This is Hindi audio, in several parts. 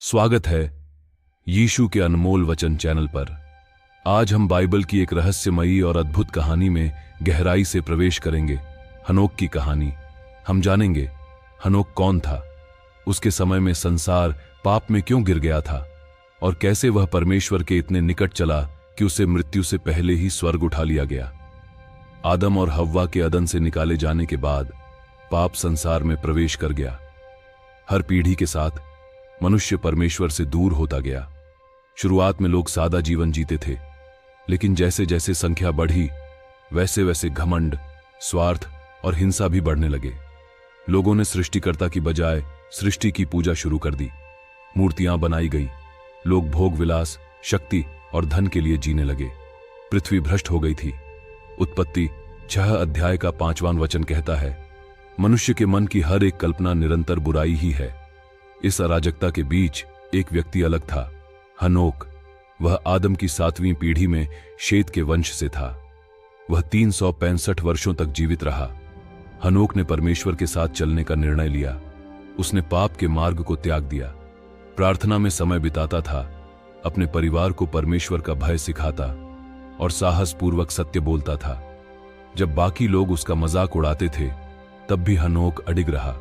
स्वागत है यीशु के अनमोल वचन चैनल पर। आज हम बाइबल की एक रहस्यमयी और अद्भुत कहानी में गहराई से प्रवेश करेंगे। हनोक की कहानी। हम जानेंगे हनोक कौन था, उसके समय में संसार पाप में क्यों गिर गया था और कैसे वह परमेश्वर के इतने निकट चला कि उसे मृत्यु से पहले ही स्वर्ग उठा लिया गया। आदम और हव्वा के अदन से निकाले जाने के बाद पाप संसार में प्रवेश कर गया। हर पीढ़ी के साथ मनुष्य परमेश्वर से दूर होता गया। शुरुआत में लोग सादा जीवन जीते थे, लेकिन जैसे जैसे संख्या बढ़ी वैसे वैसे घमंड, स्वार्थ और हिंसा भी बढ़ने लगे। लोगों ने सृष्टिकर्ता की बजाय सृष्टि की पूजा शुरू कर दी। मूर्तियां बनाई गई। लोग भोग विलास, शक्ति और धन के लिए जीने लगे। पृथ्वी भ्रष्ट हो गई थी। उत्पत्ति 6 अध्याय का 5वां वचन कहता है, मनुष्य के मन की हर एक कल्पना निरंतर बुराई ही है। इस अराजकता के बीच एक व्यक्ति अलग था, हनोक। वह आदम की 7वीं पीढ़ी में शेत के वंश से था। वह 365 वर्षों तक जीवित रहा। हनोक ने परमेश्वर के साथ चलने का निर्णय लिया। उसने पाप के मार्ग को त्याग दिया, प्रार्थना में समय बिताता था, अपने परिवार को परमेश्वर का भय सिखाता और साहसपूर्वक सत्य बोलता था। जब बाकी लोग उसका मजाक उड़ाते थे, तब भी हनोक अडिग रहा।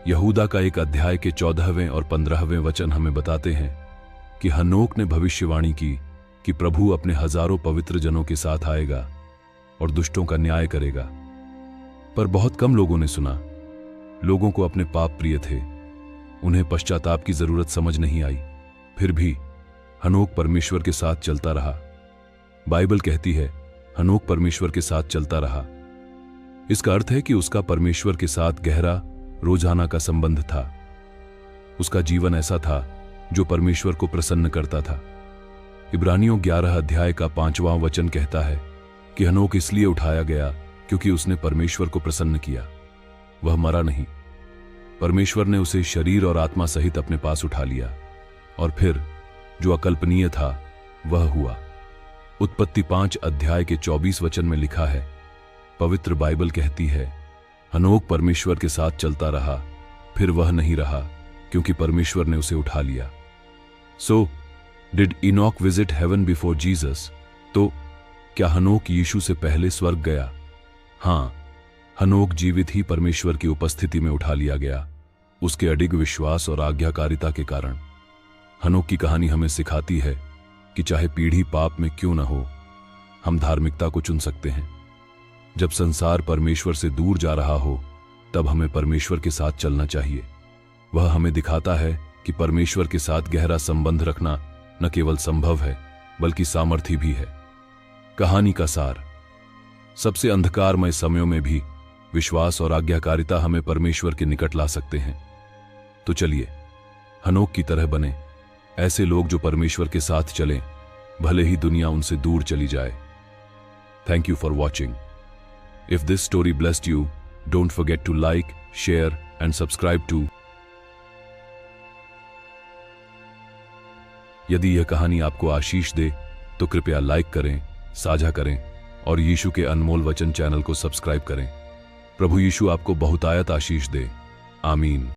यहूदा का एक अध्याय के 14वें और 15वें वचन हमें बताते हैं कि हनोक ने भविष्यवाणी की कि प्रभु अपने हजारों पवित्र जनों के साथ आएगा और दुष्टों का न्याय करेगा। पर बहुत कम लोगों ने सुना। लोगों को अपने पाप प्रिय थे। उन्हें पश्चाताप की जरूरत समझ नहीं आई। फिर भी हनोक परमेश्वर के साथ चलता रहा। बाइबल कहती है हनोक परमेश्वर के साथ चलता रहा। इसका अर्थ है कि उसका परमेश्वर के साथ गहरा रोजाना का संबंध था। उसका जीवन ऐसा था जो परमेश्वर को प्रसन्न करता था। इब्रानियों 11 अध्याय का 5वां वचन कहता है कि हनोक इसलिए उठाया गया क्योंकि उसने परमेश्वर को प्रसन्न किया। वह मरा नहीं। परमेश्वर ने उसे शरीर और आत्मा सहित अपने पास उठा लिया और फिर जो अकल्पनीय था वह हुआ। उत्पत्ति 5 अध्याय के 24 वचन में लिखा है, पवित्र बाइबल कहती है, हनोक परमेश्वर के साथ चलता रहा, फिर वह नहीं रहा क्योंकि परमेश्वर ने उसे उठा लिया। So did Enoch visit heaven before Jesus? तो क्या हनोक यीशु से पहले स्वर्ग गया? हां, हनोक जीवित ही परमेश्वर की उपस्थिति में उठा लिया गया, उसके अडिग विश्वास और आज्ञाकारिता के कारण। हनोक की कहानी हमें सिखाती है कि चाहे पीढ़ी पाप में क्यों न हो, हम धार्मिकता को चुन सकते हैं। जब संसार परमेश्वर से दूर जा रहा हो, तब हमें परमेश्वर के साथ चलना चाहिए। वह हमें दिखाता है कि परमेश्वर के साथ गहरा संबंध रखना न केवल संभव है बल्कि सामर्थ्य भी है। कहानी का सार। सबसे अंधकारमय समयों में भी विश्वास और आज्ञाकारिता हमें परमेश्वर के निकट ला सकते हैं। तो चलिए हनोक की तरह बने, ऐसे लोग जो परमेश्वर के साथ चलें, भले ही दुनिया उनसे दूर चली जाए। Thank you for watching. If this story blessed you, don't forget to like, share and subscribe to। यदि यह कहानी आपको आशीष दे तो कृपया लाइक करें, साझा करें और यीशु के अनमोल वचन चैनल को सब्सक्राइब करें। प्रभु यीशु आपको बहुतायत आशीष दे। आमीन।